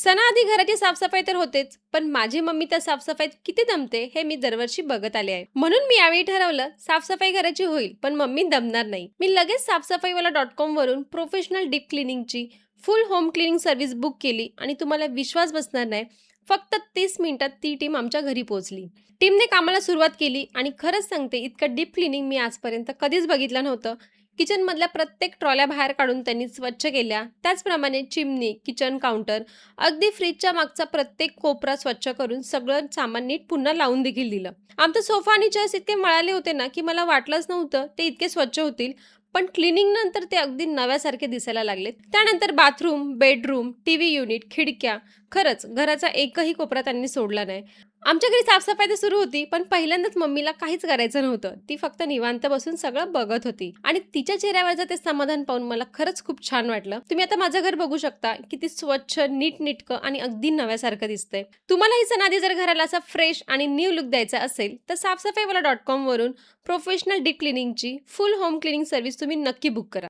सणाआधी घराची साफसफाई तर होतेच, पण माझी मम्मी त्या साफसफाईत किती दमते हे मी दरवर्षी बघत आले आहे. म्हणून मी यावेळी ठरवलं साफसफाई घराची होईल, पण मम्मी दमणार नाही. मी लगेच साफसफाईवाला.com वरून प्रोफेशनल डीप क्लिनिंगची full home cleaning service book केली आणि तुम्हाला विश्वास बसणार नाही, फक्त 30 मिनिटात ती टीम आमच्या घरी पोहोचली. टीमने कामाला सुरुवात केली आणि खरंच सांगते इतकं डीप क्लिनिंग मी आजपर्यंत कधीच बघितलं नव्हतं. किचनमधल्या प्रत्येक ट्रॉल्या बाहेर काढून त्यांनी स्वच्छ केल्या. त्याचप्रमाणे चिमणी, किचन काउंटर, अगदी फ्रीजच्या मागचा प्रत्येक कोपरा स्वच्छ करून सगळं सामान नीट पुन्हा लावून देखील दिलं. आमचा सोफा आणि चेअर्स इतके मळाले होते ना, की मला वाटलंच नव्हतं ते इतके स्वच्छ होतील. पण क्लिनिंग नंतर ते अगदी नव्यासारखे दिसायला लागलेत. त्यानंतर बाथरूम, बेडरूम, टीव्ही युनिट, खिडक्या, खरंच घराचा एकही कोपरा त्यांनी सोडला नाही. आमच्या घरी साफसफाई तर सुरू होती, पण पहिल्यांदाच मम्मीला काहीच करायचं नव्हतं. ती फक्त निवांत बसून सगळं बघत होती आणि तिच्या चेहऱ्यावरचं ते समाधान पाहून मला खरंच खूप छान वाटलं. तुम्ही आता माझं घर बघू शकता, किती स्वच्छ, नीटनेटकं आणि अगदी नव्यासारखं दिसतंय. तुम्हालाही सणाआधी जर घराला असा फ्रेश आणि न्यू लुक द्यायचा असेल, तर साफसफाईवाला.com वरून प्रोफेशनल डीप क्लिनिंगची फुल होम क्लिनिंग सर्व्हिस तुम्ही नक्की बुक करा.